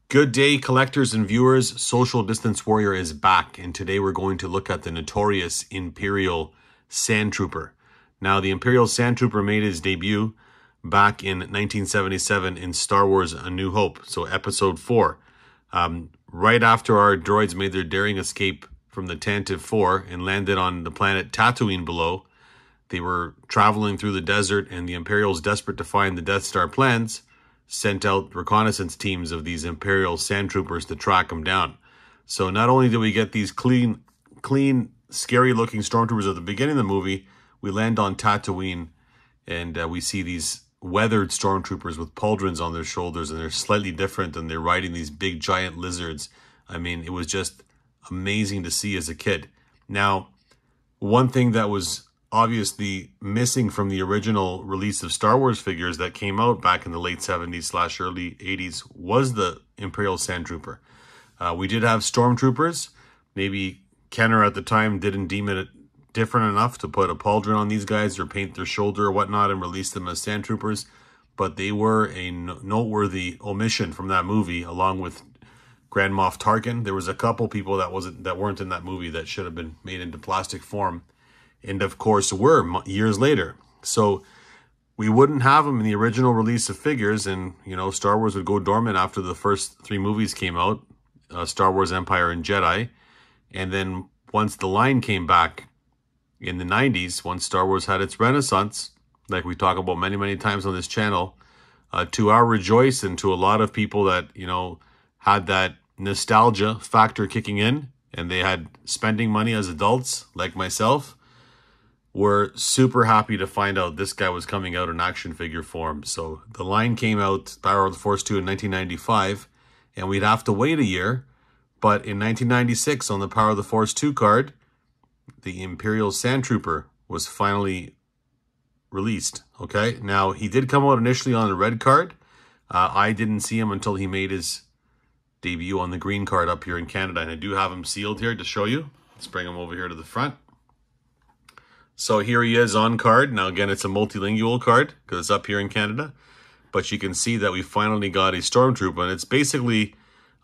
Good day, collectors and viewers. Social Distance Warrior is back, and today we're going to look at the notorious Imperial Sandtrooper. Now, the Imperial Sandtrooper made his debut back in 1977 in Star Wars A New Hope, so Episode 4. Right after our droids made their daring escape from the Tantive 4 and landed on the planet Tatooine below, they were traveling through the desert, and the Imperials, desperate to find the Death Star plans, sent out reconnaissance teams of these Imperial Sandtroopers to track them down. So not only do we get these clean, scary-looking stormtroopers at the beginning of the movie, we land on Tatooine, and we see these weathered stormtroopers with pauldrons on their shoulders, and they're slightly different, and they're riding these big, giant lizards. I mean, it was just amazing to see as a kid. Now, one thing that was obviously missing from the original release of Star Wars figures that came out back in the late 70s / early 80s was the Imperial Sandtrooper. We did have Stormtroopers. Maybe Kenner at the time didn't deem it different enough to put a pauldron on these guys or paint their shoulder or whatnot and release them as Sandtroopers, but they were a noteworthy omission from that movie, along with Grand Moff Tarkin. There was a couple people that weren't in that movie that should have been made into plastic form, and of course were years later. So we wouldn't have them in the original release of figures, and Star Wars would go dormant after the first 3 movies came out, Star Wars, Empire, and Jedi. And then once the line came back in the 90s, once Star Wars had its renaissance, like we talk about many times on this channel, to our rejoice, and to a lot of people that had that nostalgia factor kicking in, and they had spending money as adults like myself, were super happy to find out this guy was coming out in action figure form. So the line came out, Power of the Force 2, in 1995, and we'd have to wait a year. But in 1996, on the Power of the Force 2 card, the Imperial Sandtrooper was finally released. Okay, now he did come out initially on the red card. I didn't see him until he made his debut on the green card up here in Canada, and I do have him sealed here to show you. Let's bring him over here to the front. So here he is on card. Now again, it's a multilingual card because it's up here in Canada, but you can see that we finally got a Stormtrooper, and it's basically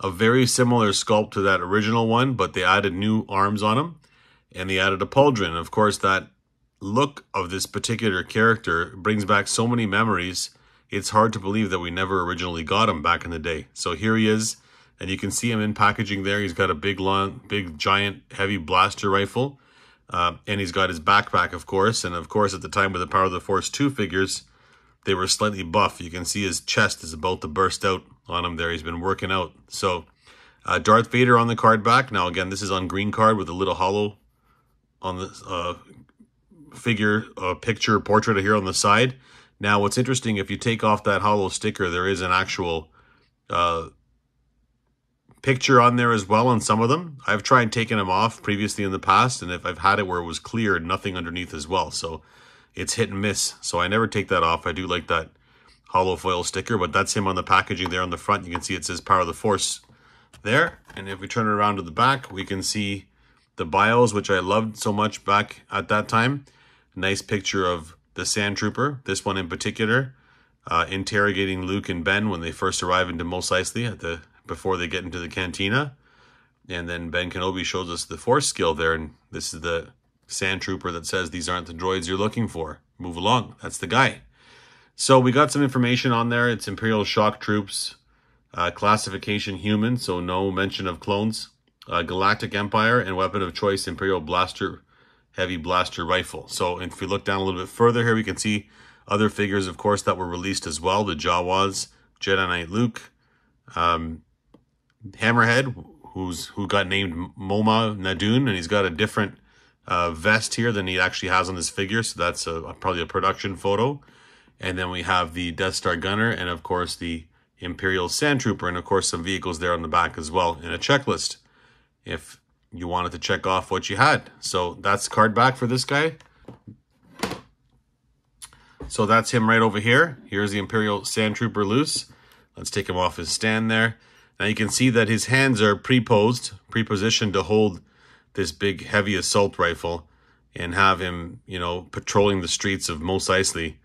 a very similar sculpt to that original one, but they added new arms on him, and they added a pauldron. Of course, that look of this particular character brings back so many memories. It's hard to believe that we never originally got him back in the day. So here he is, and you can see him in packaging there. He's got a big, giant, heavy blaster rifle. And he's got his backpack, of course. And of course, at the time with the Power of the Force 2 figures, they were slightly buff. You can see his chest is about to burst out on him there. He's been working out. So Darth Vader on the card back. Now again, this is on green card with a little hollow on the figure picture portrait here on the side. Now what's interesting, if you take off that hollow sticker, there is an actual picture on there as well on some of them. I've tried taking them off previously in the past, and if I've had it where it was clear, nothing underneath as well. So it's hit and miss. So I never take that off. I do like that hollow foil sticker, but that's him on the packaging there on the front. You can see it says Power of the Force there. And if we turn it around to the back, we can see the bios, which I loved so much back at that time. Nice picture of the Sandtrooper, this one in particular, interrogating Luke and Ben when they first arrive into Mos Eisley before they get into the cantina. And then Ben Kenobi shows us the Force skill there, and this is the Sandtrooper that says, "These aren't the droids you're looking for. Move along." That's the guy. So we got some information on there. It's Imperial Shock Troops, classification human, so no mention of clones, Galactic Empire, and weapon of choice, Imperial Blaster, heavy blaster rifle. So if we look down a little bit further here, we can see other figures, of course, that were released as well. The Jawas, Jedi Knight Luke, Hammerhead, who got named Moma Nadoon, and he's got a different vest here than he actually has on his figure, so that's probably a production photo. And then we have the Death Star Gunner, and of course the Imperial Sandtrooper, and of course some vehicles there on the back as well, and a checklist if you wanted to check off what you had. So that's card back for this guy. So that's him right over here. Here's the Imperial Sandtrooper loose. Let's take him off his stand there. Now you can see that his hands are pre-positioned to hold this big heavy assault rifle and have him, patrolling the streets of Mos Eisley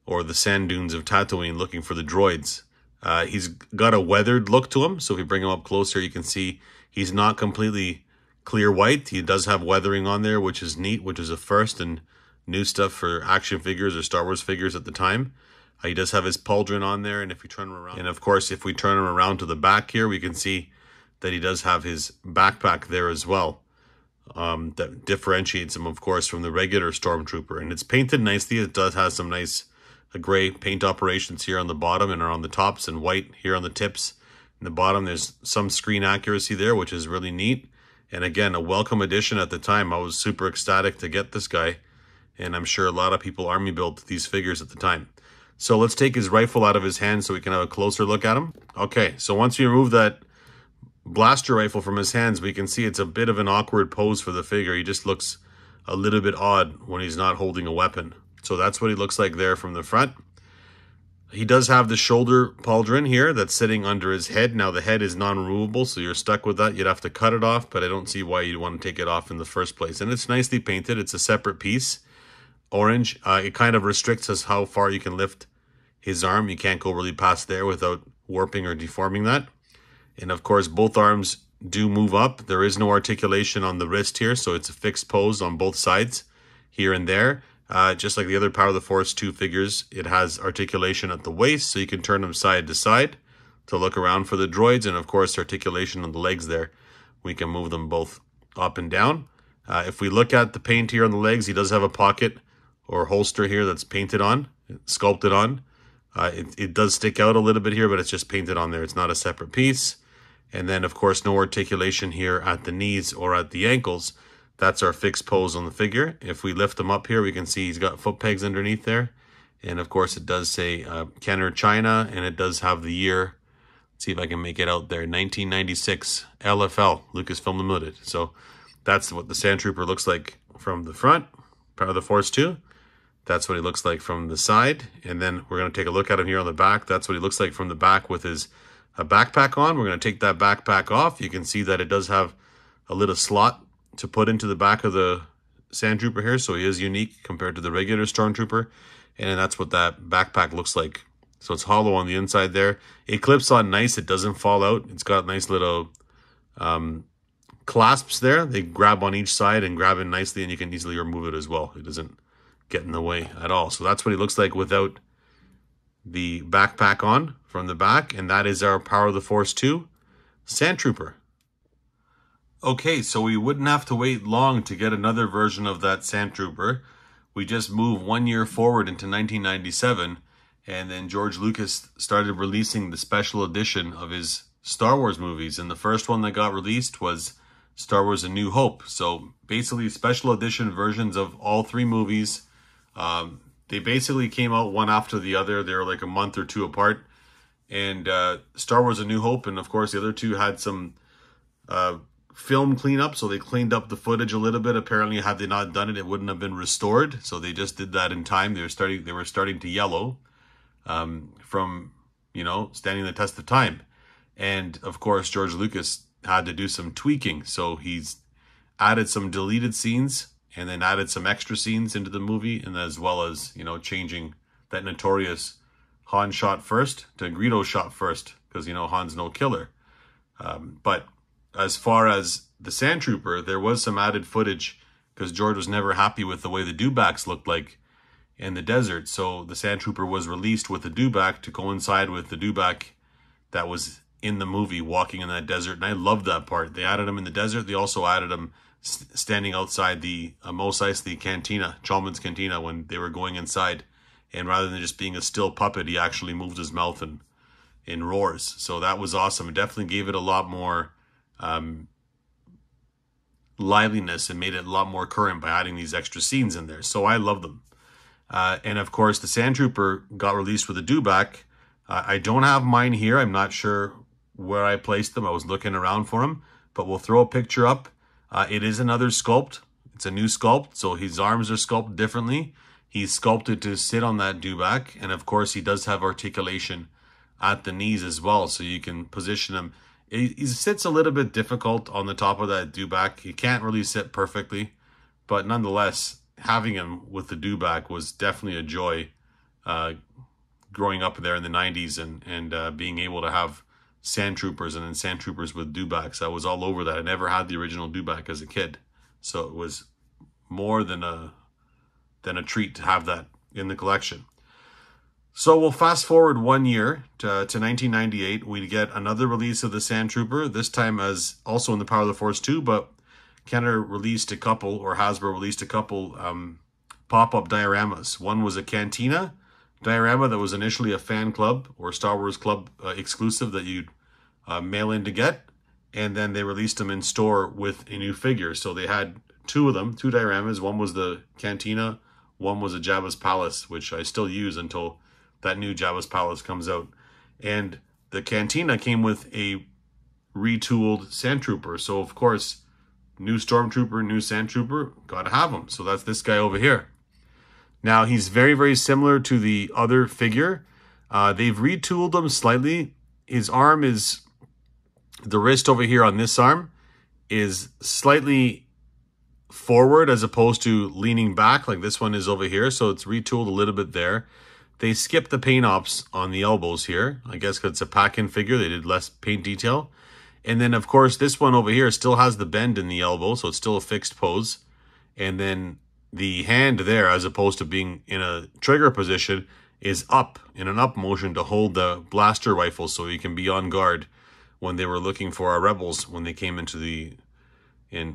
or the sand dunes of Tatooine looking for the droids. He's got a weathered look to him. So if you bring him up closer, you can see he's not completely clear white. He does have weathering on there, which is neat, which is a first and new stuff for action figures or Star Wars figures at the time. He does have his pauldron on there, and if you turn him around, and of course, if we turn him around to the back here, we can see that he does have his backpack there as well. That differentiates him, of course, from the regular Stormtrooper. And it's painted nicely. It does have some nice gray paint operations here on the bottom and on the tops, and white here on the tips. In the bottom, there's some screen accuracy there, which is really neat. And again, a welcome addition at the time. I was super ecstatic to get this guy. And I'm sure a lot of people army built these figures at the time. So let's take his rifle out of his hand so we can have a closer look at him. Okay, so once we remove that blaster rifle from his hands, we can see it's a bit of an awkward pose for the figure. He just looks a little bit odd when he's not holding a weapon. So that's what he looks like there from the front. He does have the shoulder pauldron here that's sitting under his head. Now the head is non-removable, so you're stuck with that. You'd have to cut it off, but I don't see why you'd want to take it off in the first place. And it's nicely painted. It's a separate piece. Orange. It kind of restricts us how far you can lift his arm. You can't go really past there without warping or deforming that. And of course, both arms do move up. There is no articulation on the wrist here, so it's a fixed pose on both sides here and there. Just like the other Power of the Force 2 figures, it has articulation at the waist, so you can turn them side to side to look around for the droids. And of course, articulation on the legs there. We can move them both up and down. If we look at the paint here on the legs, he does have a pocket or holster here that's painted on, sculpted on. It does stick out a little bit here, but it's just painted on there. It's not a separate piece. And then, of course, no articulation here at the knees or at the ankles. That's our fixed pose on the figure. If we lift him up here, we can see he's got foot pegs underneath there. And, of course, it does say Kenner, China, and it does have the year. Let's see if I can make it out there. 1996 LFL, Lucasfilm Limited. So that's what the Sandtrooper looks like from the front, Power of the Force 2. That's what he looks like from the side. And then we're going to take a look at him here on the back. That's what he looks like from the back with his backpack on. We're going to take that backpack off. You can see that it does have a little slot to put into the back of the Sandtrooper here. So he is unique compared to the regular Stormtrooper. And that's what that backpack looks like. So it's hollow on the inside there. It clips on nice. It doesn't fall out. It's got nice little clasps there. They grab on each side and grab in nicely, and you can easily remove it as well. It doesn't get in the way at all. So that's what he looks like without the backpack on from the back. And that is our Power of the Force 2 Sandtrooper. Okay, so we wouldn't have to wait long to get another version of that Sandtrooper. We just move 1 year forward into 1997, and then George Lucas started releasing the special edition of his Star Wars movies. And the first one that got released was Star Wars A New Hope. So basically special edition versions of all three movies. They basically came out one after the other. They were like a month or two apart. And Star Wars A New Hope, and of course the other two had some film cleanup, so they cleaned up the footage a little bit. Apparently, had they not done it, it wouldn't have been restored. So they just did that in time. They were starting to yellow from, you know, standing the test of time. And of course, George Lucas had to do some tweaking. So he's added some deleted scenes and then added some extra scenes into the movie, and as well as, you know, changing that notorious Han shot first to Greedo shot first, because, you know, Han's no killer. But as far as the Sandtrooper, there was some added footage because George was never happy with the way the dewbacks looked like in the desert. So the Sandtrooper was released with the dewback to coincide with the dewback that was in the movie walking in that desert. And I loved that part. They added him in the desert. They also added him standing outside the Mos Eisley cantina, Chalmun's cantina, when they were going inside. And rather than just being a still puppet, he actually moved his mouth and roars. So that was awesome. It definitely gave it a lot more liveliness and made it a lot more current by adding these extra scenes in there. So I love them. And of course, the Sandtrooper got released with a dewback. I don't have mine here. I'm not sure where I placed them. I was looking around for them, but we'll throw a picture up. It is another sculpt. It's a new sculpt. So his arms are sculpted differently. He's sculpted to sit on that dewback. And of course, he does have articulation at the knees as well. So you can position him. He sits a little bit difficult on the top of that dewback. He can't really sit perfectly, but nonetheless, having him with the dewback was definitely a joy growing up there in the 90s and being able to have Sandtroopers and then Sandtroopers with dewbacks. I was all over that. I never had the original dewback as a kid, so it was more than a treat to have that in the collection. So we'll fast forward 1 year to 1998. We get another release of the Sandtrooper, this time as also in the Power of the Force 2, but Kenner released a couple, or Hasbro released a couple pop-up dioramas. One was a Cantina diorama that was initially a fan club or Star Wars Club exclusive that you'd mail in to get, and then they released them in store with a new figure. So they had two of them, two dioramas. One was the Cantina, one was a Jabba's Palace, which I still use until that new Jabba's Palace comes out. And the Cantina came with a retooled Sandtrooper. So, of course, new Stormtrooper, new Sandtrooper, gotta have him. So that's this guy over here. Now, he's very, very similar to the other figure. They've retooled him slightly. His arm is, the wrist over here on this arm is slightly forward as opposed to leaning back like this one is over here. So it's retooled a little bit there. They skipped the paint ops on the elbows here. I guess because it's a pack-in figure, they did less paint detail. And then, of course, this one over here still has the bend in the elbow, so it's still a fixed pose. And then the hand there, as opposed to being in a trigger position, is up, in an up motion to hold the blaster rifle so you can be on guard when they were looking for our rebels when they came into the,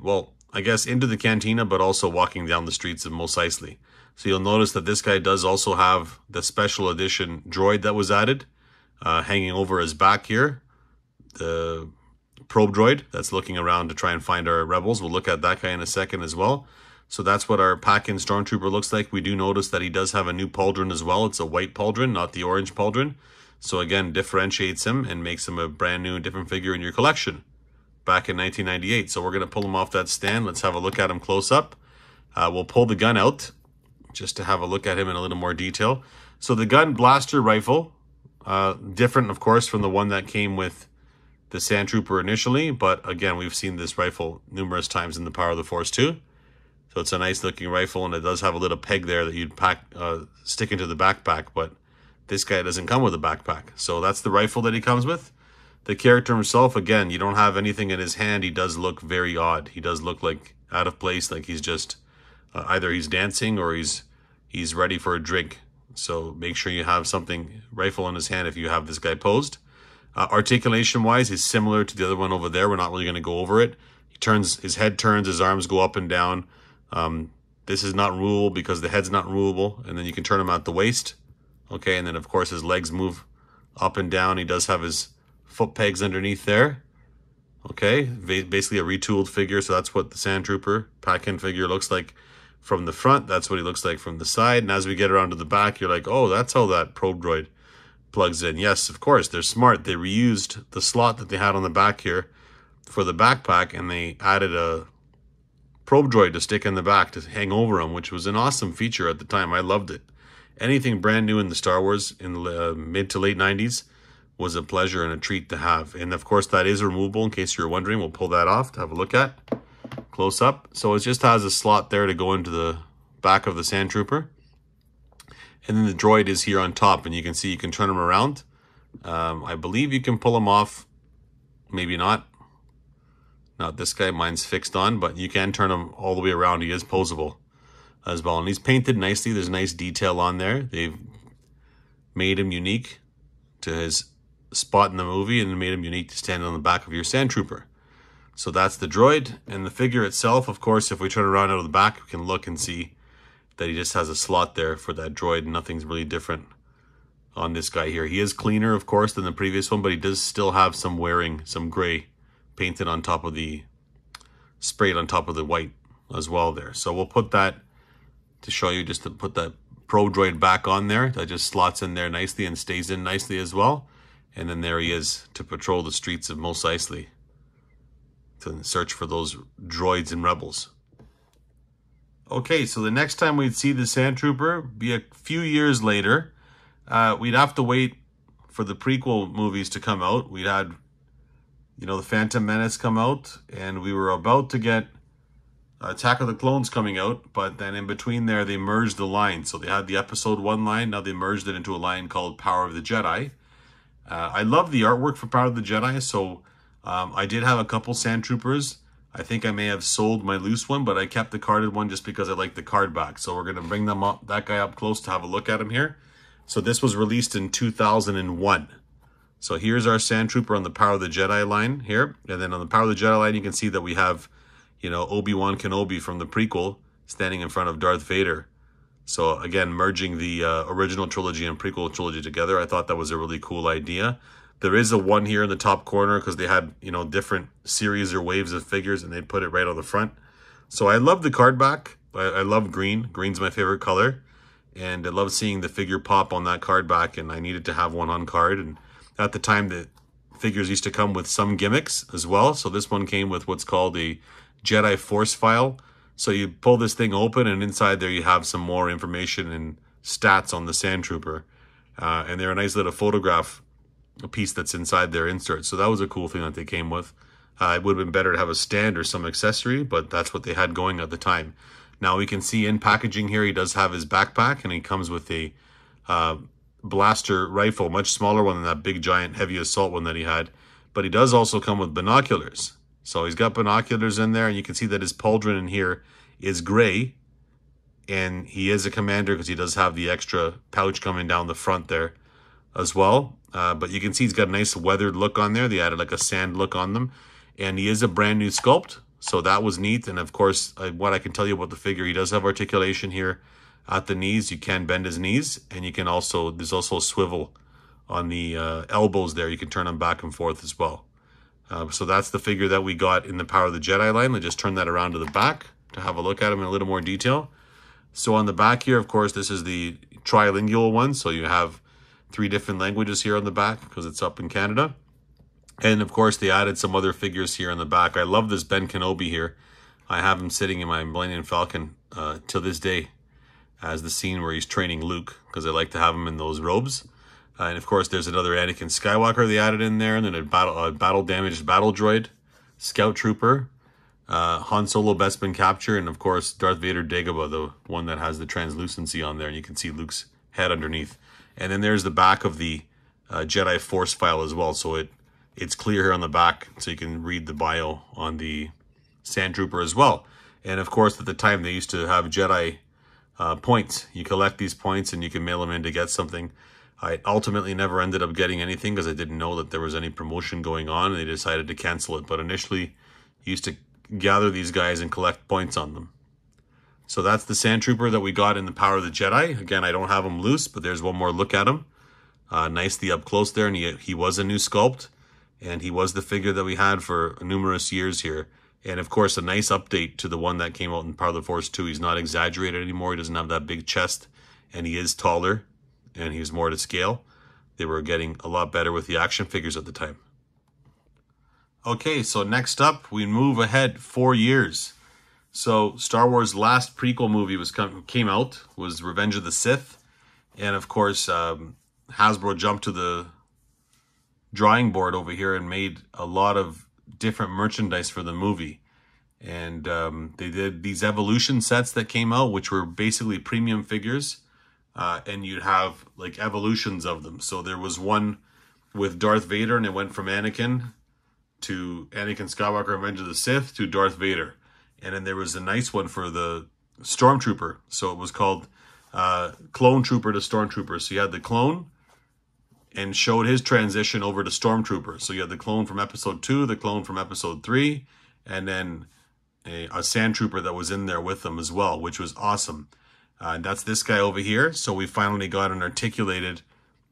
well, I guess into the Cantina, but also walking down the streets of Mos Eisley. So you'll notice that this guy does also have the special edition droid that was added, hanging over his back here. The probe droid that's looking around to try and find our rebels. We'll look at that guy in a second as well. So that's what our pack-in Stormtrooper looks like. We do notice that he does have a new Pauldron as well. It's a white Pauldron, not the orange Pauldron. So again, differentiates him and makes him a brand new, different figure in your collection back in 1998. So we're going to pull him off that stand. Let's have a look at him close up. We'll pull the gun out just to have a look at him in a little more detail. So the gun blaster rifle, different, of course, from the one that came with the Sandtrooper initially. But again, we've seen this rifle numerous times in the Power of the Force 2. So it's a nice looking rifle, and it does have a little peg there that you'd stick into the backpack, but this guy doesn't come with a backpack. So that's the rifle that he comes with. The character himself, again, you don't have anything in his hand. He does look very odd. He does look like out of place, like he's just either he's dancing or he's ready for a drink. So make sure you have something, rifle in his hand if you have this guy posed. Articulation wise, he's similar to the other one over there. We're not really going to go over it. He turns, his head turns, his arms go up and down. This is not rulable because the head's not rulable, and then you can turn him at the waist. Okay, and then of course his legs move up and down. He does have his foot pegs underneath there. Okay, basically a retooled figure. So that's what the Sandtrooper pack-in figure looks like from the front. That's what he looks like from the side. And as we get around to the back, you're like, oh, that's how that probe droid plugs in. Yes, of course, they're smart. They reused the slot that they had on the back here for the backpack, and they added a probe droid to stick in the back to hang over him, which was an awesome feature at the time. I loved it. Anything brand new in the Star Wars in the mid to late 90s was a pleasure and a treat to have. And of course, that is removable, in case you're wondering. We'll pull that off to have a look at close up. So it just has a slot there to go into the back of the Sandtrooper. And then the droid is here on top, and you can see you can turn him around. I believe you can pull him off. Maybe not. Not this guy, mine's fixed on, but you can turn him all the way around. He is posable as well. And he's painted nicely. There's nice detail on there. They've made him unique to his spot in the movie and made him unique to stand on the back of your Sandtrooper. So that's the droid. And the figure itself, of course, if we turn around out of the back, we can look and see that he just has a slot there for that droid. Nothing's really different on this guy here. He is cleaner, of course, than the previous one, but he does still have some wearing, some gray painted on top of the, sprayed on top of the white as well there. So we'll put that to show you, just to put that Pro Droid back on there. That just slots in there nicely and stays in nicely as well. And then there he is to patrol the streets of Mos Eisley to search for those droids and rebels. Okay, so the next time we'd see the Sandtrooper be a few years later. We'd have to wait for the prequel movies to come out. We'd had, you know, the Phantom Menace come out, and we were about to get Attack of the Clones coming out, but then in between there, they merged the line. So they had the episode 1 line, now they merged it into a line called Power of the Jedi. I love the artwork for Power of the Jedi, so I did have a couple Sandtroopers. I think I may have sold my loose one, but I kept the carded one just because I like the card back. So we're going to bring them up, that guy up close to have a look at him here. So this was released in 2001. So here's our Sandtrooper on the Power of the Jedi line here. And then on the Power of the Jedi line, you can see that we have, you know, Obi-Wan Kenobi from the prequel standing in front of Darth Vader. So again, merging the original trilogy and prequel trilogy together, I thought that was a really cool idea. There is a one here in the top corner because they had, you know, different series or waves of figures and they put it right on the front. So I love the card back. I love green. Green's my favorite color. And I love seeing the figure pop on that card back, and I needed to have one on card. And at the time, the figures used to come with some gimmicks as well. So this one came with what's called a Jedi Force file. So you pull this thing open, and inside there you have some more information and stats on the Sandtrooper. And they're a nice little photograph piece that's inside their insert. So that was a cool thing that they came with. It would have been better to have a stand or some accessory, but that's what they had going at the time. Now we can see in packaging here, he does have his backpack, and he comes with a blaster rifle, much smaller one than that big giant heavy assault one that he had. But he does also come with binoculars. So he's got binoculars in there, and you can see that his pauldron in here is gray. And he is a commander because he does have the extra pouch coming down the front there as well. But you can see he's got a nice weathered look on there. They added like a sand look on them. And he is a brand new sculpt. So that was neat. And of course, what I can tell you about the figure, he does have articulation here at the knees. You can bend his knees, and you can also, there's also a swivel on the elbows there. You can turn them back and forth as well. So that's the figure that we got in the Power of the Jedi line. Let's just turn that around to the back to have a look at him in a little more detail. So on the back here, of course, this is the trilingual one. So you have 3 different languages here on the back because it's up in Canada. And of course, they added some other figures here on the back. I love this Ben Kenobi here. I have him sitting in my Millennium Falcon till this day as the scene where he's training Luke, because I like to have him in those robes. And of course, there's another Anakin Skywalker they added in there, and then a battle damaged battle droid, Scout Trooper, Han Solo Bespin Capture, and of course, Darth Vader Dagobah, the one that has the translucency on there, and you can see Luke's head underneath. And then there's the back of the Jedi Force file as well, so it's clear here on the back, so you can read the bio on the Sandtrooper as well. And of course, at the time, they used to have Jedi points. You collect these points and you can mail them in to get something. I ultimately never ended up getting anything because I didn't know that there was any promotion going on, and they decided to cancel it. But initially, you used to gather these guys and collect points on them. So that's the Sandtrooper that we got in the Power of the Jedi. Again, I don't have him loose, but there's one more look at him. Nicely up close there, and he was a new sculpt. And he was the figure that we had for numerous years here. And of course, a nice update to the one that came out in Power of the Force 2. He's not exaggerated anymore. He doesn't have that big chest. And he is taller. And he's more to scale. They were getting a lot better with the action figures at the time. Okay, so next up, we move ahead 4 years. So Star Wars' last prequel movie came out, was Revenge of the Sith. And of course, Hasbro jumped to the drawing board over here and made a lot of different merchandise for the movie. And they did these evolution sets that came out, which were basically premium figures, and you'd have like evolutions of them. So there was one with Darth Vader, and it went from Anakin to Anakin Skywalker, Revenge of the Sith, to Darth Vader. And then there was a nice one for the Stormtrooper. So it was called Clone Trooper to Stormtrooper. So you had the clone, and showed his transition over to Stormtrooper. So you had the clone from episode 2, the clone from episode 3, and then a Sandtrooper that was in there with them as well, which was awesome. That's this guy over here. So we finally got an articulated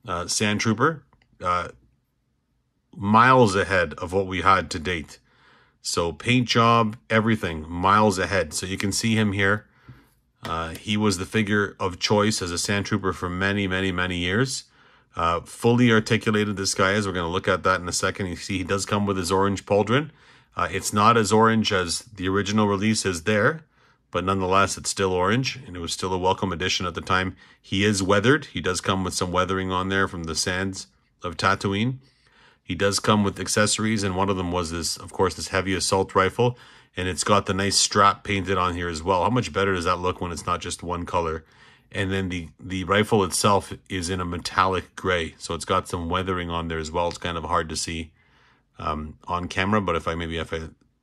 Sandtrooper, miles ahead of what we had to date. So paint job, everything, miles ahead. So you can see him here. He was the figure of choice as a Sandtrooper for many, many, many years. Fully articulated this guy is. We're going to look at that in a second. You see he does come with his orange pauldron. It's not as orange as the original release is there, but nonetheless, it's still orange, and it was still a welcome addition at the time. He is weathered. He does come with some weathering on there from the sands of Tatooine. He does come with accessories, and one of them was this, of course, this heavy assault rifle. And it's got the nice strap painted on here as well. How much better does that look when it's not just one color? And then the rifle itself is in a metallic gray. So it's got some weathering on there as well. It's kind of hard to see on camera, but if I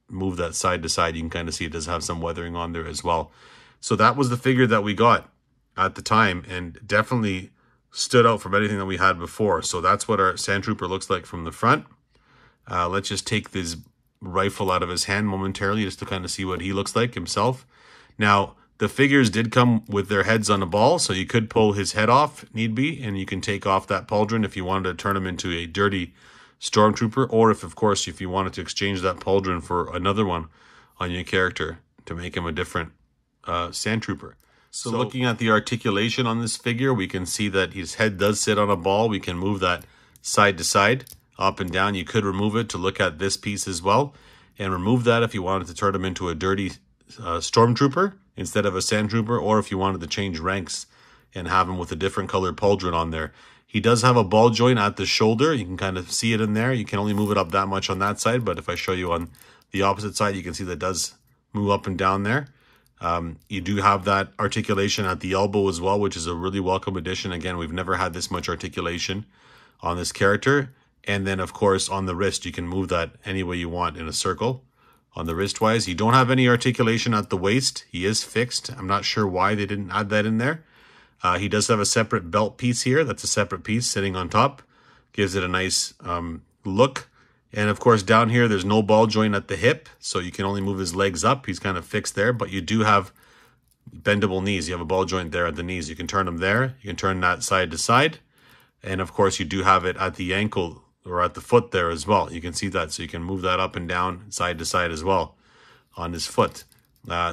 move that side to side, you can kind of see it does have some weathering on there as well. So that was the figure that we got at the time, and definitely stood out from anything that we had before. So that's what our Sandtrooper looks like from the front. Let's just take this rifle out of his hand momentarily just to kind of see what he looks like himself. Now, the figures did come with their heads on a ball, so you could pull his head off, need be, and you can take off that pauldron if you wanted to turn him into a dirty Stormtrooper, or if you wanted to exchange that pauldron for another one on your character to make him a different Sandtrooper. So looking at the articulation on this figure, we can see that his head does sit on a ball. We can move that side to side, up and down. You could remove it to look at this piece as well, and remove that if you wanted to turn him into a dirty Stormtrooper instead of a Sandtrooper, or if you wanted to change ranks and have him with a different colored pauldron on there. He does have a ball joint at the shoulder. You can kind of see it in there. You can only move it up that much on that side, but if I show you on the opposite side, you can see that it does move up and down there. You do have that articulation at the elbow as well, which is a really welcome addition. Again, we've never had this much articulation on this character. And then, of course, on the wrist, you can move that any way you want in a circle. On the wrist-wise, you don't have any articulation at the waist. He is fixed. I'm not sure why they didn't add that in there. He does have a separate belt piece here. That's a separate piece sitting on top. Gives it a nice look. And of course, down here, there's no ball joint at the hip, so you can only move his legs up. He's kind of fixed there, but you do have bendable knees. You have a ball joint there at the knees. You can turn them there. You can turn that side to side. And of course, you do have it at the ankle or at the foot there as well. You can see that, so you can move that up and down, side to side as well on his foot.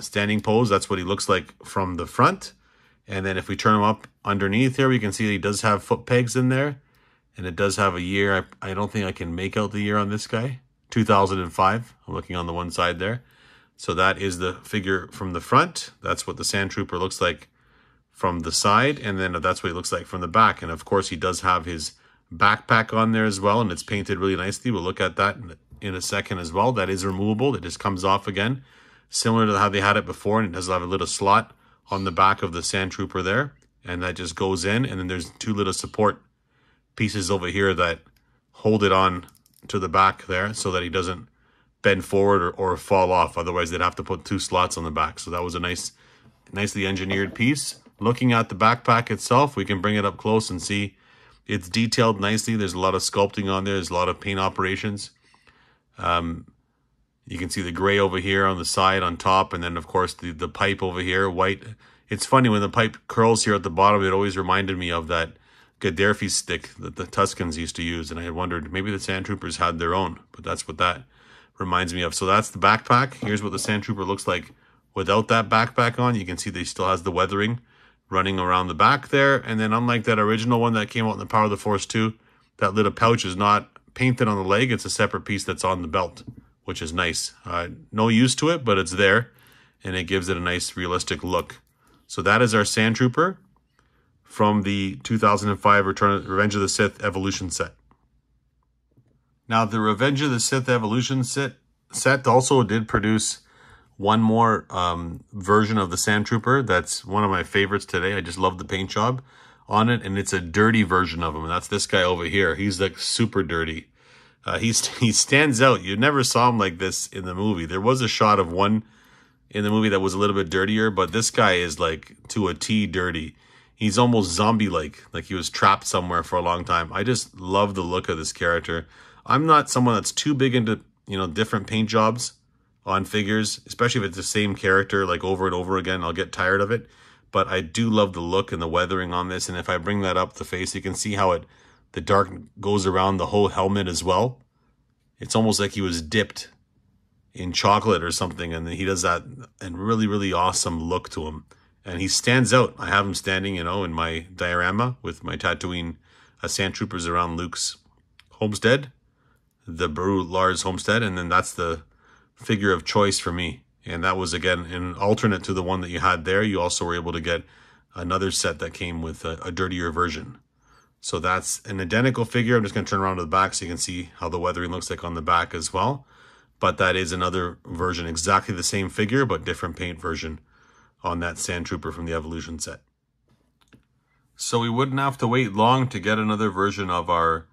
Standing pose, that's what he looks like from the front. And then if we turn him up underneath here, we can see that he does have foot pegs in there. And it does have a year. I don't think I can make out the year on this guy. 2005. I'm looking on the one side there. So that is the figure from the front. That's what the Sandtrooper looks like from the side. And then that's what he looks like from the back. And of course, he does have his backpack on there as well. And it's painted really nicely. We'll look at that in a second as well. That is removable. It just comes off again. Similar to how they had it before. And it does have a little slot on the back of the Sandtrooper there, and that just goes in, and then there's two little support pieces over here that hold it on to the back there so that he doesn't bend forward or fall off. Otherwise, they'd have to put two slots on the back. So that was a nicely engineered piece. Looking at the backpack itself, we can bring it up close and see it's detailed nicely. There's a lot of sculpting on there. There's a lot of paint operations. You can see the gray over here on the side on top, and then of course the pipe over here, white. It's funny when the pipe curls here at the bottom, it always reminded me of that Gaddafi stick that the Tuscans used to use, and I had wondered maybe the Sandtroopers had their own, but that's what that reminds me of. So that's the backpack. Here's what the Sandtrooper looks like without that backpack on. You can see that he still has the weathering running around the back there, and then unlike that original one that came out in the Power of the Force 2, that little pouch is not painted on the leg. It's a separate piece that's on the belt, which is nice. No use to it, but it's there, and it gives it a nice realistic look. So that is our Sandtrooper from the 2005 Revenge of the Sith Evolution set. Now, the Revenge of the Sith Evolution set also did produce one more version of the Sandtrooper. That's one of my favorites today. I just love the paint job on it, and it's a dirty version of him, and that's this guy over here. He's like super dirty. He stands out. You never saw him like this in the movie. There was a shot of one in the movie that was a little bit dirtier, but this guy is like to a T dirty. He's almost zombie-like he was trapped somewhere for a long time. I just love the look of this character. I'm not someone that's too big into, different paint jobs on figures, especially if it's the same character like over and over again. I'll get tired of it, but I do love the look and the weathering on this. And if I bring that up the face, you can see how the dark goes around the whole helmet as well. It's almost like he was dipped in chocolate or something, and then he does that and really, really awesome look to him. And he stands out. I have him standing, in my diorama with my Tatooine Sandtroopers around Luke's homestead, the Baru Lars homestead, and then that's the figure of choice for me. And that was, again, an alternate to the one that you had there. You also were able to get another set that came with a dirtier version. So that's an identical figure. I'm just going to turn around to the back so you can see how the weathering looks like on the back as well. but that is another version, exactly the same figure, but different paint version on that Sandtrooper from the Evolution set. So we wouldn't have to wait long to get another version of our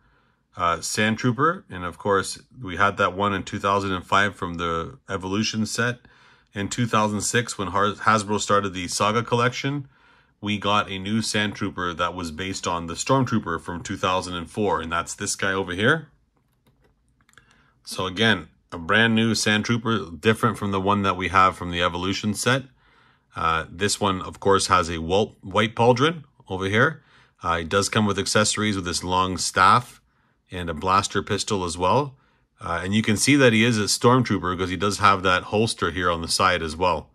Sandtrooper. And of course, we had that one in 2005 from the Evolution set. In 2006, when Hasbro started the Saga collection, we got a new Sandtrooper that was based on the Stormtrooper from 2004. And that's this guy over here. So again, a brand new Sandtrooper, different from the one that we have from the Evolution set. This one, of course, has a white pauldron over here. It does come with accessories with this long staff and a blaster pistol as well. And you can see that he is a Stormtrooper because he does have that holster here on the side as well.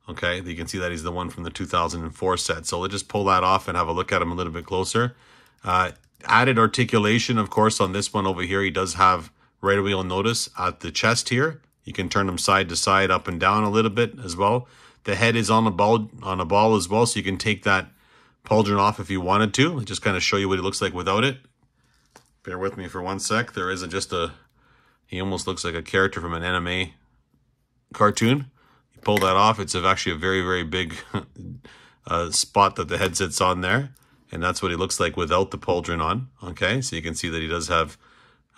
Okay, you can see that he's the one from the 2004 set. So let's just pull that off and have a look at him a little bit closer. Added articulation, of course, on this one over here. He does have, right away you'll notice, at the chest here. You can turn him side to side, up and down a little bit as well. The head is on a ball as well, so you can take that pauldron off if you wanted to. I'll just kind of show you what he looks like without it. Bear with me for one sec. There isn't just he almost looks like a character from an anime cartoon. You pull that off, it's actually a very, very big spot that the head sits on there. And that's what he looks like without the pauldron on. Okay, so you can see that he does have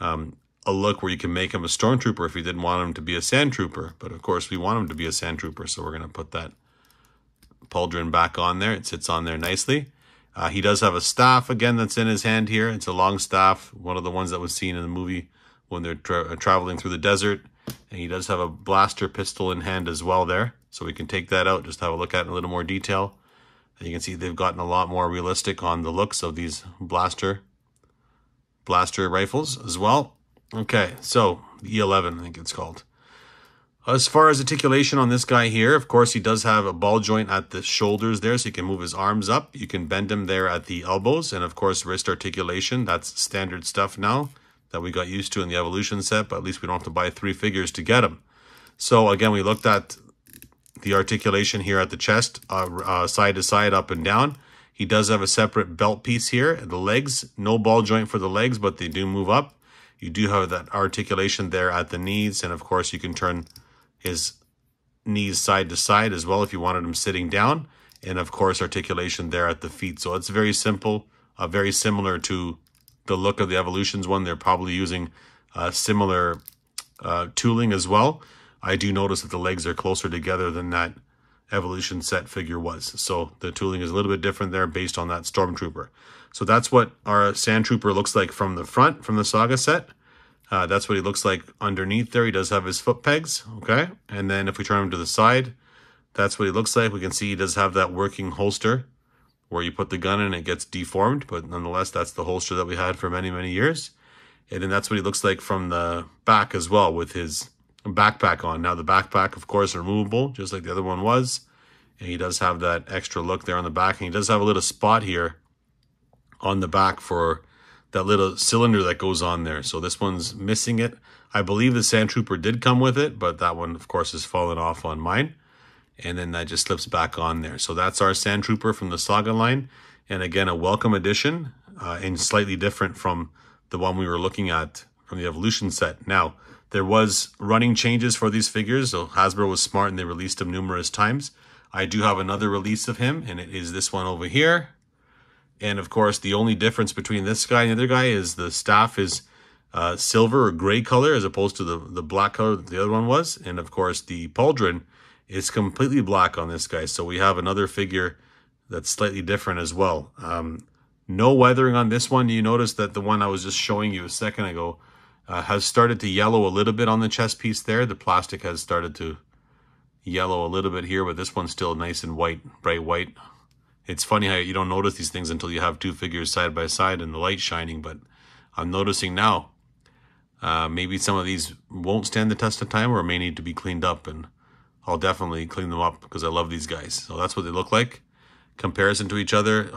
a look where you can make him a Stormtrooper if you didn't want him to be a Sandtrooper. But of course, we want him to be a Sandtrooper, so we're going to put that pauldron back on there. It sits on there nicely. He does have a staff, again, that's in his hand here. It's a long staff, one of the ones that was seen in the movie when they're traveling through the desert. And he does have a blaster pistol in hand as well there. So we can take that out, just have a look at it in a little more detail. And you can see they've gotten a lot more realistic on the looks of these blaster rifles as well. Okay, so the E11, I think it's called. As far as articulation on this guy here, of course, he does have a ball joint at the shoulders there, so you can move his arms up. You can bend him there at the elbows, and of course, wrist articulation. That's standard stuff now that we got used to in the Evolution set, but at least we don't have to buy 3 figures to get him. So again, we looked at the articulation here at the chest, side to side, up and down. He does have a separate belt piece here. The legs, no ball joint for the legs, but they do move up. You do have that articulation there at the knees, and of course, you can turn his knees side to side as well if you wanted him sitting down, and of course articulation there at the feet. So it's very simple, very similar to the look of the Evolutions one. They're probably using similar tooling as well. I do notice that the legs are closer together than that Evolution set figure was, so the tooling is a little bit different there based on that Stormtrooper. So that's what our Sandtrooper looks like from the front, from the Saga set. That's what he looks like underneath there. He does have his foot pegs, okay? And then if we turn him to the side, that's what he looks like. We can see he does have that working holster where you put the gun in and it gets deformed, but nonetheless, that's the holster that we had for many, many years. And then that's what he looks like from the back as well with his backpack on. Now the backpack, of course, removable, just like the other one was. And he does have that extra look there on the back. And he does have a little spot here on the back for that little cylinder that goes on there. So this one's missing it. I believe the Sandtrooper did come with it, but that one, of course, has fallen off on mine. And then that just slips back on there. So that's our Sandtrooper from the Saga line. And again, a welcome addition and slightly different from the one we were looking at from the Evolution set. Now, there was running changes for these figures. So Hasbro was smart and they released them numerous times. I do have another release of him, and it is this one over here. And of course, the only difference between this guy and the other guy is the staff is silver or gray color as opposed to the black color that the other one was. And of course, the pauldron is completely black on this guy. So we have another figure that's slightly different as well. No weathering on this one. You notice that the one I was just showing you a second ago has started to yellow a little bit on the chest piece there. The plastic has started to yellow a little bit here, but this one's still nice and white, bright white. It's funny how you don't notice these things until you have 2 figures side by side and the light shining, but I'm noticing now. Maybe some of these won't stand the test of time or may need to be cleaned up, and I'll definitely clean them up because I love these guys. So that's what they look like. Comparison to each other,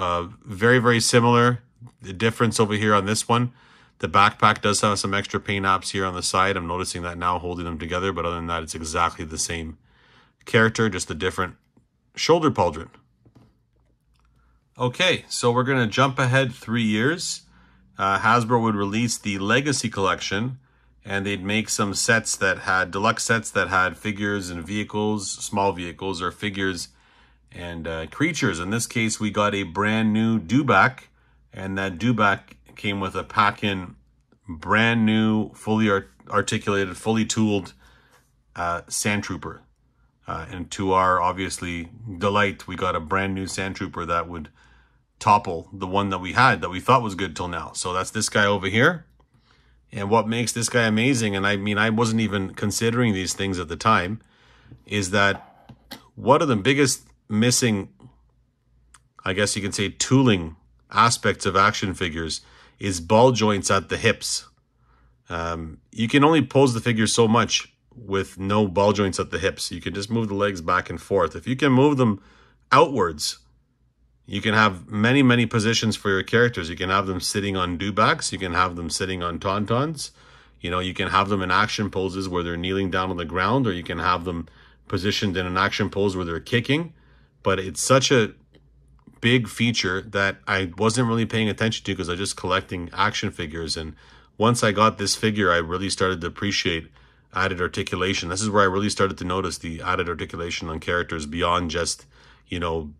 very, very similar. The difference over here on this one, the backpack does have some extra paint apps here on the side. I'm noticing that now holding them together, but other than that, it's exactly the same character, just a different shoulder pauldron. Okay, so we're going to jump ahead 3 years. Hasbro would release the Legacy Collection, and they'd make some sets that had deluxe sets that had figures and vehicles, small vehicles, or figures and creatures. In this case, we got a brand new dewback, and that dewback came with a pack-in brand new, fully articulated, fully tooled Sandtrooper. And to our, obviously, delight, we got a brand new Sandtrooper that would topple the one that we had that we thought was good till now. So that's this guy over here. And what makes this guy amazing, and I mean, I wasn't even considering these things at the time, is that one of the biggest missing, I guess you can say, tooling aspects of action figures is ball joints at the hips. You can only pose the figure so much with no ball joints at the hips. You can just move the legs back and forth. If you can move them outwards, you can have many, many positions for your characters. You can have them sitting on dewbacks. You can have them sitting on tauntauns. You know, you can have them in action poses where they're kneeling down on the ground, or you can have them positioned in an action pose where they're kicking. But it's such a big feature that I wasn't really paying attention to because I was just collecting action figures. And once I got this figure, I really started to appreciate added articulation. This is where I really started to notice the added articulation on characters beyond just, you know,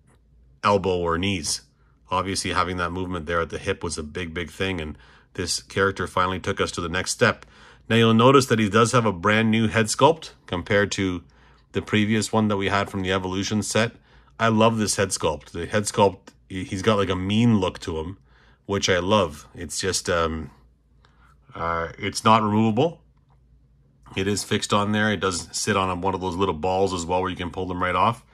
elbow or knees. Obviously, having that movement there at the hip was a big, big thing, and this character finally took us to the next step. Now, you'll notice that he does have a brand new head sculpt compared to the previous one that we had from the Evolution set. I love this head sculpt. The head sculpt, he's got like a mean look to him, which I love. It's just, it's not removable. It is fixed on there. It does sit on one of those little balls as well where you can pull them right off.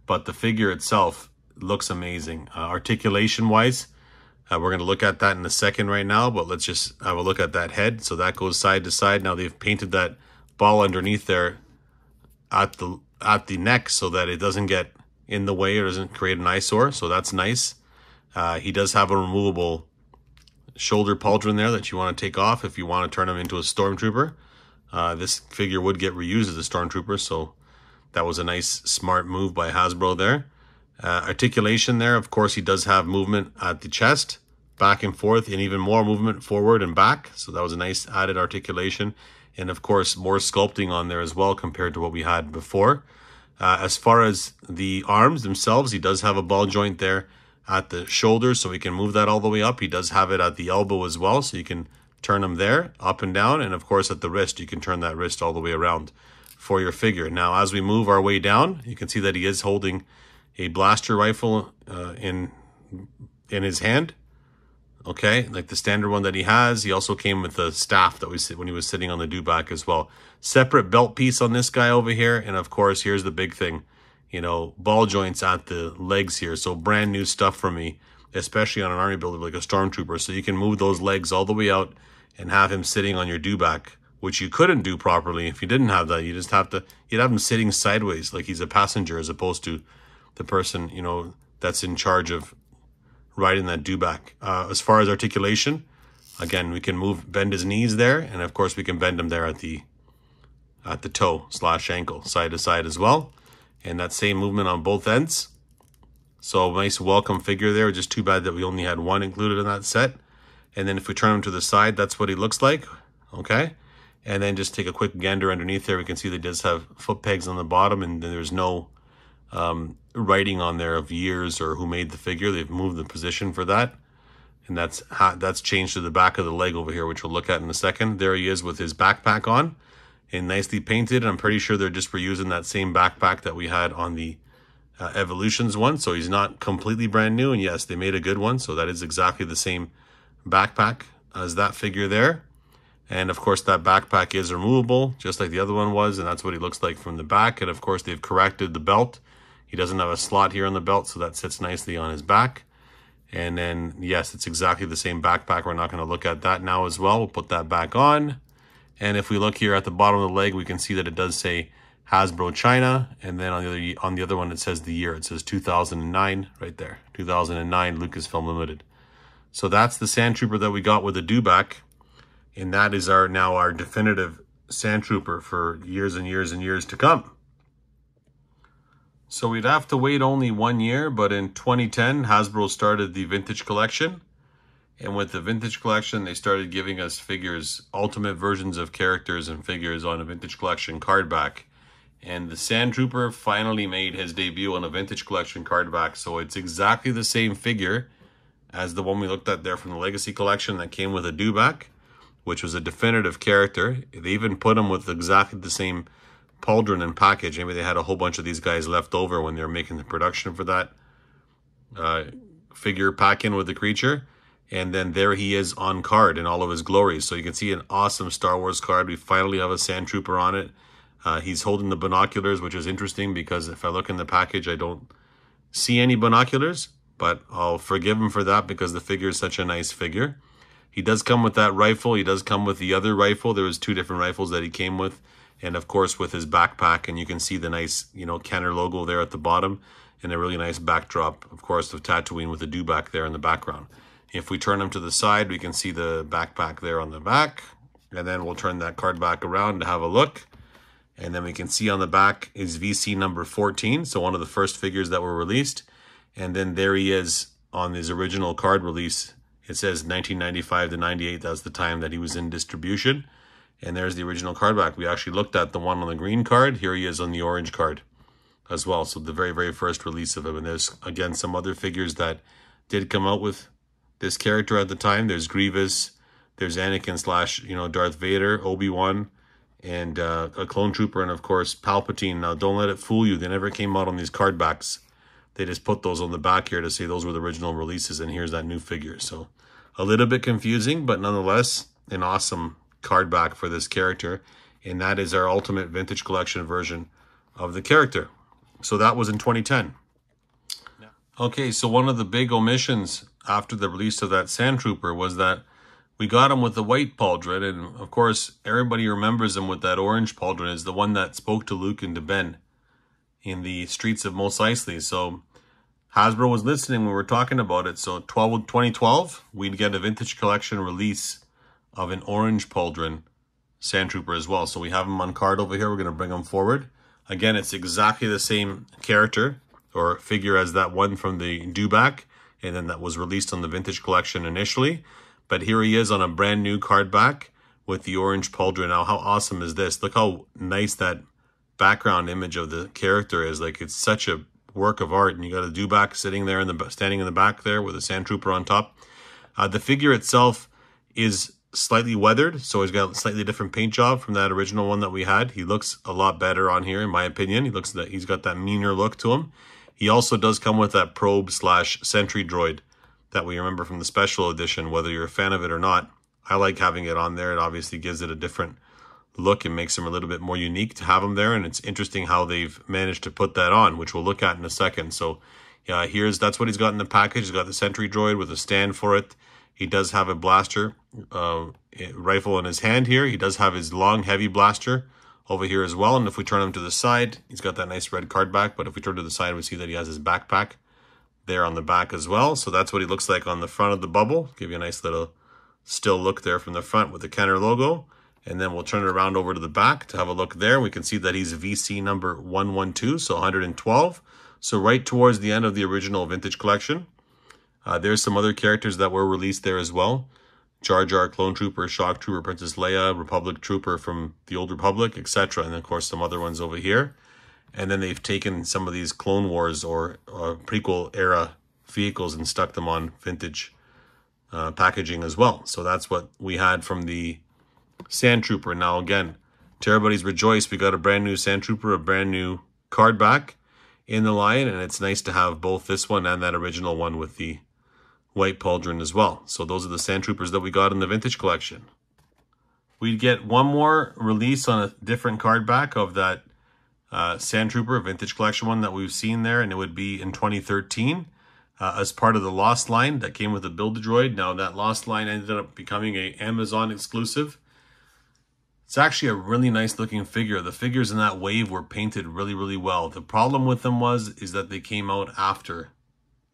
But the figure itself looks amazing. Articulation-wise, we're going to look at that in a second right now, but let's just have a look at that head. So that goes side to side. Now they've painted that ball underneath there at the neck so that it doesn't get in the way or doesn't create an eyesore. So that's nice. He does have a removable shoulder pauldron there that you want to take off if you want to turn him into a stormtrooper. This figure would get reused as a stormtrooper, so that was a nice, smart move by Hasbro there. Articulation there, of course, he does have movement at the chest, back and forth, and even more movement forward and back. So that was a nice added articulation. And of course, more sculpting on there as well compared to what we had before. As far as the arms themselves, he does have a ball joint there at the shoulder, so we can move that all the way up. He does have it at the elbow as well, so you can turn them there, up and down. And of course, at the wrist, you can turn that wrist all the way around for your figure. Now, as we move our way down, you can see that he is holding a blaster rifle in his hand. Okay, like the standard one that he has. He also came with a staff that was when he was sitting on the dewback as well. Separate belt piece on this guy over here. And of course, here's the big thing, you know, ball joints at the legs here. So brand new stuff for me, especially on an army builder like a stormtrooper. So you can move those legs all the way out and have him sitting on your dewback, which you couldn't do properly if you didn't have that. You just have to, you'd have him sitting sideways like he's a passenger as opposed to the person, you know, that's in charge of riding that dewback. As far as articulation, again, we can bend his knees there, and of course we can bend him there at the toe / ankle, side to side as well. And that same movement on both ends. So nice welcome figure there. Just too bad that we only had one included in that set. And then if we turn him to the side, that's what he looks like. Okay. And then just take a quick gander underneath there. We can see that he does have foot pegs on the bottom, and there's no writing on there of years or who made the figure. They've moved the position for that. And that's changed to the back of the leg over here, which we'll look at in a second. There he is with his backpack on and nicely painted. I'm pretty sure they're just reusing that same backpack that we had on the Evolutions one. So he's not completely brand new. And yes, they made a good one. So that is exactly the same backpack as that figure there. And of course, that backpack is removable, just like the other one was. And that's what he looks like from the back. And of course, they've corrected the belt. He doesn't have a slot here on the belt, so that sits nicely on his back. And then, yes, it's exactly the same backpack. We're not going to look at that now as well. We'll put that back on. And if we look here at the bottom of the leg, we can see that it does say Hasbro China. And then on the other one, it says the year. It says 2009 right there. 2009 Lucasfilm Limited. So that's the Sandtrooper that we got with the dewback. And that is now our definitive Sandtrooper for years and years and years to come. So we'd have to wait only 1 year, but in 2010, Hasbro started the vintage collection. And with the vintage collection, they started giving us figures, ultimate versions of characters and figures on a vintage collection card back. And the Sandtrooper finally made his debut on a vintage collection card back. So it's exactly the same figure as the one we looked at there from the Legacy collection that came with a dewback, which was a definitive character. They even put him with exactly the same pauldron and package. Maybe they had a whole bunch of these guys left over when they were making the production for that figure pack-in with the creature. And then there he is on card in all of his glory. So you can see an awesome Star Wars card. We finally have a Sandtrooper on it. He's holding the binoculars, which is interesting because if I look in the package, I don't see any binoculars. But I'll forgive him for that because the figure is such a nice figure. He does come with that rifle. He does come with the other rifle. There was 2 different rifles that he came with. And of course with his backpack. And you can see the nice, Kenner logo there at the bottom. And a really nice backdrop, of course, of Tatooine with the dewback there in the background. If we turn him to the side, we can see the backpack there on the back. And then we'll turn that card back around to have a look. And then we can see on the back is VC number 14. So one of the first figures that were released. And then there he is on his original card release. It says 1995 to 98. That's the time that he was in distribution. And there's the original card back. We actually looked at the one on the green card. Here he is on the orange card as well. So the very, very first release of him. And there's, again, some other figures that did come out with this character at the time. There's Grievous, there's Anakin / Darth Vader, Obi-Wan, and a clone trooper, and of course Palpatine. Now don't let it fool you, they never came out on these card backs. They just put those on the back here to say those were the original releases, and here's that new figure. So a little bit confusing, but nonetheless an awesome card back for this character, and that is our ultimate vintage collection version of the character. So that was in 2010. Okay, so one of the big omissions after the release of that Sandtrooper was that we got him with the white pauldron, and of course everybody remembers him with that orange pauldron is the one that spoke to Luke and to Ben in the streets of Mos Eisley. So Hasbro was listening when we were talking about it. So 2012, we'd get a vintage collection release of an orange pauldron Sandtrooper as well. So we have him on card over here. We're going to bring him forward. Again, it's exactly the same character or figure as that one from the dewback, and then that was released on the vintage collection initially. But here he is on a brand new card back with the orange pauldron. Now, how awesome is this? Look how nice that background image of the character is. Like, it's such a work of art. And you got a dewback sitting there standing in the back there with a Sandtrooper on top. The figure itself is slightly weathered, so he's got a slightly different paint job from that original one that we had. He looks a lot better on here, in my opinion. He's got that meaner look to him. He also does come with that probe / sentry droid that we remember from the special edition, whether you're a fan of it or not. I like having it on there. It obviously gives it a different look and makes him a little bit more unique to have him there. And it's interesting how they've managed to put that on, which we'll look at in a second. So yeah, that's what he's got in the package. He's got the sentry droid with a stand for it. He does have a blaster rifle in his hand here. He does have his long, heavy blaster over here as well. And if we turn him to the side, he's got that nice red card back. But if we turn to the side, we see that he has his backpack there on the back as well. So that's what he looks like on the front of the bubble. Give you a nice little still look there from the front with the Kenner logo. And then we'll turn it around over to the back to have a look there. We can see that he's VC number 112, so 112. So right towards the end of the original vintage collection. There's some other characters that were released there as well. Jar Jar, Clone Trooper, Shock Trooper, Princess Leia, Republic Trooper from the Old Republic, etc. And of course some other ones over here. And then they've taken some of these Clone Wars or prequel era vehicles and stuck them on vintage packaging as well. So that's what we had from the Sandtrooper. Now again, to everybody's rejoice, we got a brand new Sandtrooper, a brand new card back in the line, and it's nice to have both this one and that original one with the white pauldron as well. So those are the Sandtroopers that we got in the vintage collection. We'd get one more release on a different card back of that Sandtrooper vintage collection one that we've seen there, and it would be in 2013 as part of the Lost line that came with the Build-A-Droid. Now that Lost line ended up becoming a Amazon exclusive. It's actually a really nice looking figure. The figures in that wave were painted really, really well. The problem with them is that they came out after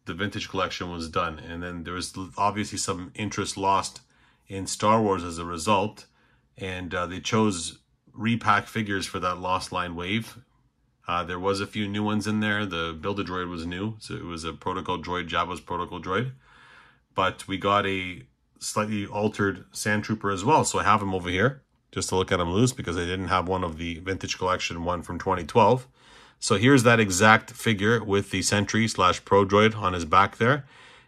the vintage collection was done. And then there was obviously some interest lost in Star Wars as a result. And they chose repack figures for that Lost line wave. There was a few new ones in there. The Build-A-Droid was new. So it was a protocol droid, Jabba's protocol droid. But we got a slightly altered Sandtrooper as well. So I have him over here just to look at him loose because I didn't have one of the vintage collection one from 2012. So here's that exact figure with the Sentry / Pro Droid on his back there.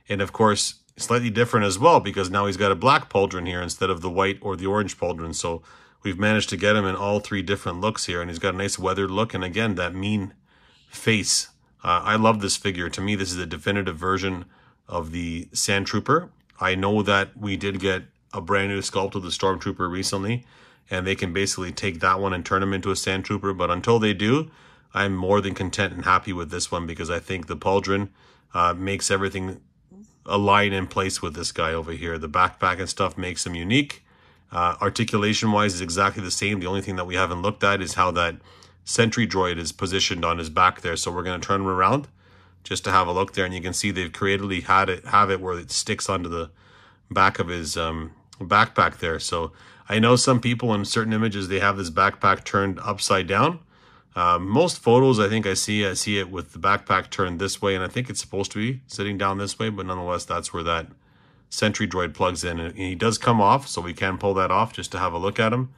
And of course, slightly different as well because now he's got a black Pauldron here instead of the white or the orange Pauldron. So we've managed to get him in all three different looks here. And he's got a nice weathered look. And again, that mean face. I love this figure. To me, this is a definitive version of the Sandtrooper. I know that we did get a brand new sculpt of the Stormtrooper recently, and they can basically take that one and turn him into a Sandtrooper. But until they do, I'm more than content and happy with this one because I think the Pauldron makes everything align in place with this guy over here. The backpack and stuff makes him unique. Articulation-wise is exactly the same. The only thing that we haven't looked at is how that Sentry droid is positioned on his back there. So we're going to turn him around just to have a look there. And you can see they've creatively have it where it sticks onto the back of his backpack there. So I know some people in certain images, they have this backpack turned upside down. Most photos, I think I see it with the backpack turned this way. And I think it's supposed to be sitting down this way. But nonetheless, that's where that Sentry droid plugs in. And he does come off, so we can pull that off just to have a look at him.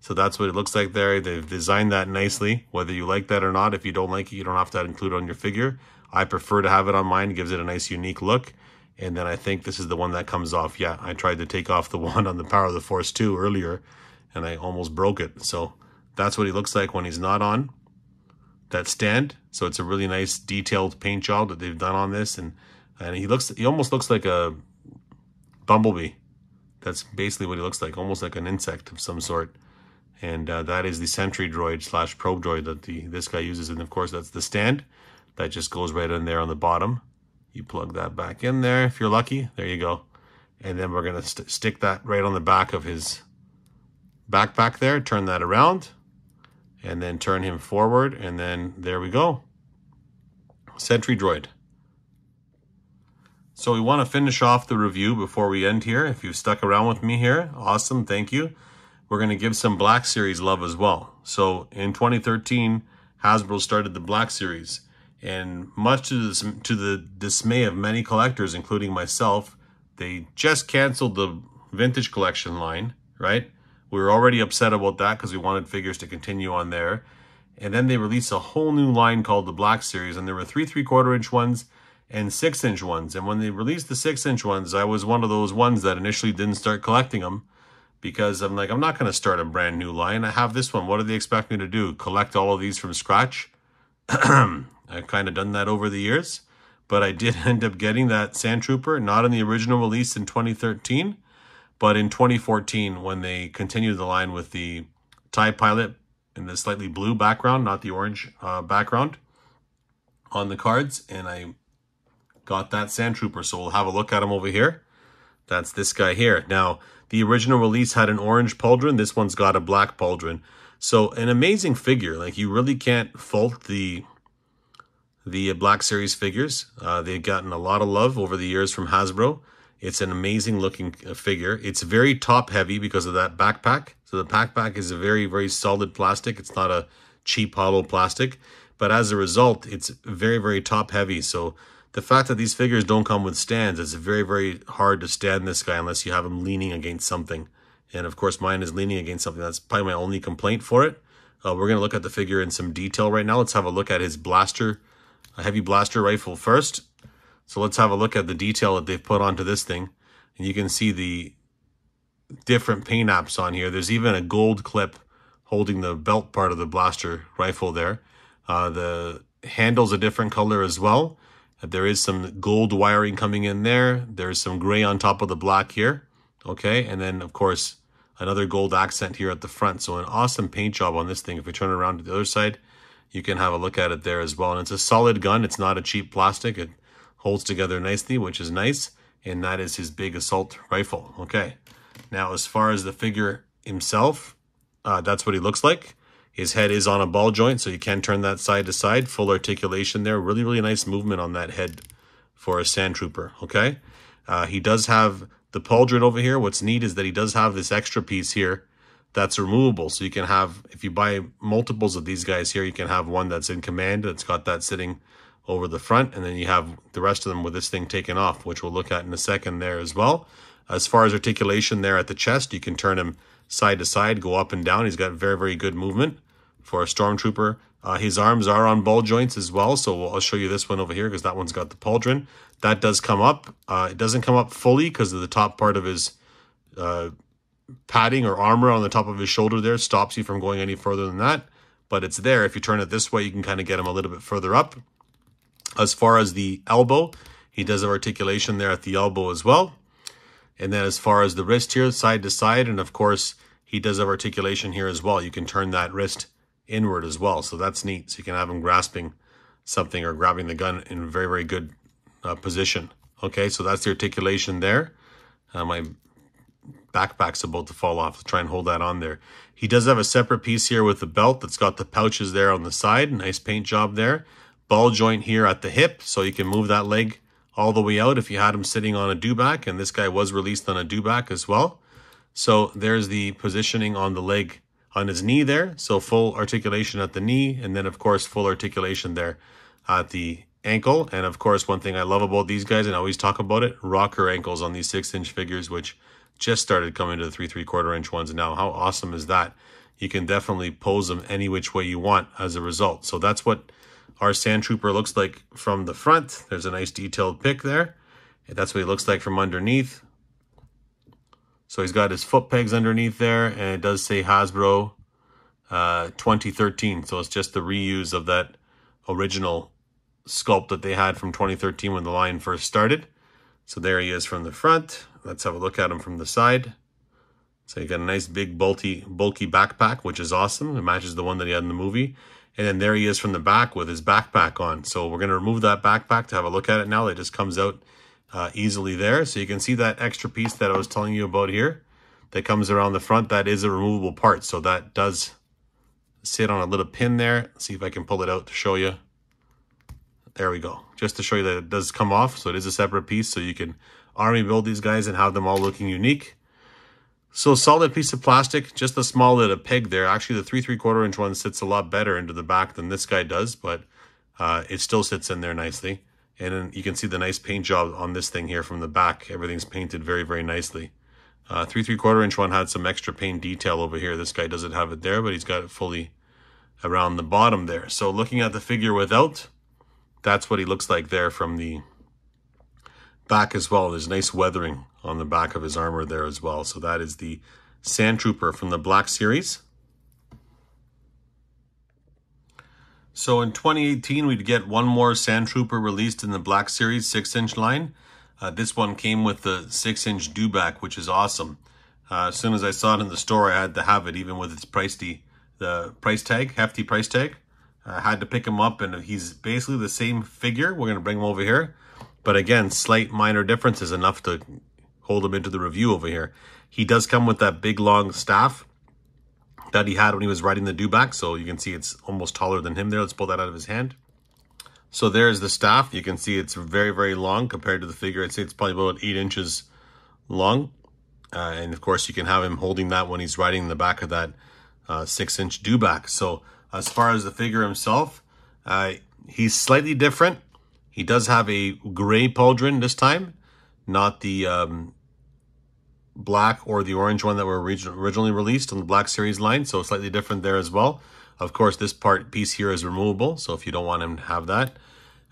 So that's what it looks like there. They've designed that nicely. Whether you like that or not, if you don't like it, you don't have to include it on your figure. I prefer to have it on mine. It gives it a nice, unique look. And then I think this is the one that comes off. Yeah, I tried to take off the one on the Power of the Force 2 earlier, and I almost broke it. So that's what he looks like when he's not on that stand. So it's a really nice, detailed paint job that they've done on this. And he almost looks like a bumblebee. That's basically what he looks like, almost like an insect of some sort. And that is the Sentry droid / Probe droid that this guy uses. And of course, that's the stand that just goes right in there on the bottom. You plug that back in there if you're lucky. There you go. And then we're going to stick that right on the back of his backpack there. Turn that around and then turn him forward. And then there we go. Sentry droid. So we want to finish off the review before we end here. If you've stuck around with me here, awesome. Thank you. We're going to give some Black Series love as well. So in 2013, Hasbro started the Black Series. And much to the dismay of many collectors, including myself, they just canceled the vintage collection line, right? We were already upset about that because we wanted figures to continue on there. And then they released a whole new line called the Black Series. And there were 3 3/4-inch ones and 6-inch ones. And when they released the 6-inch ones, I was one of those ones that initially didn't start collecting them. Because I'm like, I'm not going to start a brand new line. I have this one. What do they expect me to do? Collect all of these from scratch? I've kind of done that over the years. But I did end up getting that Sandtrooper, not in the original release in 2013, but in 2014 when they continued the line with the TIE Pilot in the slightly blue background, not the orange background on the cards. And I got that Sandtrooper. So we'll have a look at him over here. That's this guy here. Now, the original release had an orange Pauldron. This one's got a black Pauldron. So an amazing figure. Like, you really can't fault the Black Series figures. They've gotten a lot of love over the years from Hasbro. It's an amazing looking figure. It's very top heavy because of that backpack. So the backpack is a very, very solid plastic. It's not a cheap hollow plastic. But as a result, it's very, very top heavy. So the fact that these figures don't come with stands, it's very, very hard to stand this guy unless you have him leaning against something. And of course, mine is leaning against something. That's probably my only complaint for it. We're going to look at the figure in some detail right now. Let's have a look at his blaster, a heavy blaster rifle first. So let's have a look at the detail that they've put onto this thing. And you can see the different paint apps on here. There's even a gold clip holding the belt part of the blaster rifle there. The handle's a different color as well. There is some gold wiring coming in there. There's some gray on top of the black here. Okay, and then, of course, another gold accent here at the front. So an awesome paint job on this thing. If we turn it around to the other side, you can have a look at it there as well. And it's a solid gun. It's not a cheap plastic. It holds together nicely, which is nice. And that is his big assault rifle. Okay, now as far as the figure himself, that's what he looks like. His head is on a ball joint, so you can turn that side to side. Full articulation there. Really, really nice movement on that head for a Sandtrooper, okay? He does have the Pauldron over here. What's neat is that he does have this extra piece here that's removable. So you can have, if you buy multiples of these guys here, you can have one that's in command that's got that sitting over the front, and then you have the rest of them with this thing taken off, which we'll look at in a second there as well. As far as articulation there at the chest, you can turn him side to side, go up and down. He's got very, very good movement for a Stormtrooper. His arms are on ball joints as well, so I'll show you this one over here because that one's got the pauldron. That does come up. It doesn't come up fully because of the top part of his padding or armor on the top of his shoulder there stops you from going any further than that, but it's there. If you turn it this way, you can kind of get him a little bit further up. As far as the elbow, he does have articulation there at the elbow as well. And then as far as the wrist here, side to side, and of course, he does have articulation here as well. You can turn that wrist inward as well, so that's neat. So you can have him grasping something or grabbing the gun in very, very good position. Okay, so that's the articulation there. My backpack's about to fall off. Let's try and hold that on there. He does have a separate piece here with the belt that's got the pouches there on the side. Nice paint job there. Ball joint here at the hip, so you can move that leg all the way out if you had him sitting on a dewback, and this guy was released on a dewback as well. So there's the positioning on the leg on his knee there. So full articulation at the knee, and then of course full articulation there at the ankle. And of course, one thing I love about these guys, and I always talk about it, rocker ankles on these 6-inch figures, which just started coming to the 3 3/4 inch ones now. How awesome is that? You can definitely pose them any which way you want as a result. So that's what our Sandtrooper looks like from the front. There's a nice detailed pic there. And that's what he looks like from underneath. So he's got his foot pegs underneath there, and it does say Hasbro 2013. So it's just the reuse of that original sculpt that they had from 2013 when the line first started. So there he is from the front. Let's have a look at him from the side. So you got a nice big bulky backpack, which is awesome. It matches the one that he had in the movie. And then there he is from the back with his backpack on. So we're going to remove that backpack to have a look at it now. It just comes out easily there. So you can see that extra piece that I was telling you about here that comes around the front. That is a removable part. So that does sit on a little pin there. Let's see if I can pull it out to show you. There we go. Just to show you that it does come off. So it is a separate piece. So you can army build these guys and have them all looking unique. So solid piece of plastic, just a small little peg there. Actually, the 3 3/4 inch one sits a lot better into the back than this guy does, but it still sits in there nicely. And then you can see the nice paint job on this thing here from the back. Everything's painted very, very nicely. 3 3/4 inch one had some extra paint detail over here. This guy doesn't have it there, but he's got it fully around the bottom there. So looking at the figure without, that's what he looks like there from the back as well. There's nice weathering on the back of his armor there as well. So that is the Sandtrooper from the Black Series. So in 2018, we'd get one more Sandtrooper released in the Black Series 6-inch line. This one came with the 6-inch dewback, which is awesome. As soon as I saw it in the store, I had to have it, even with its hefty price tag. I had to pick him up, and he's basically the same figure. We're going to bring him over here. But again, slight minor differences enough to hold him into the review over here. He does come with that big long staff that he had when he was riding the dewback. So you can see it's almost taller than him there. Let's pull that out of his hand. So there's the staff. You can see it's very, very long compared to the figure. I'd say it's probably about 8 inches long. And of course, you can have him holding that when he's riding in the back of that 6-inch dewback. So as far as the figure himself, he's slightly different. He does have a gray pauldron this time, not the black or the orange one that were originally released on the Black Series line, so slightly different there as well. Of course, this piece here is removable, so if you don't want him to have that.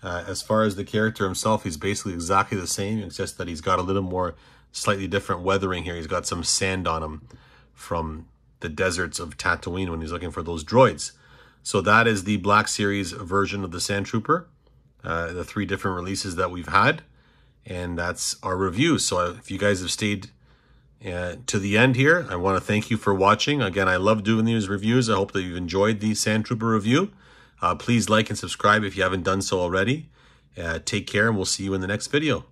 As far as the character himself, he's basically exactly the same, it's just that he's got a little more slightly different weathering here. He's got some sand on him from the deserts of Tatooine when he's looking for those droids. So that is the Black Series version of the Sandtrooper. The 3 different releases that we've had, and that's our review. So if you guys have stayed to the end here, I want to thank you for watching. Again, I love doing these reviews. I hope that you've enjoyed the Sandtrooper review. Please like and subscribe if you haven't done so already. Take care, and we'll see you in the next video.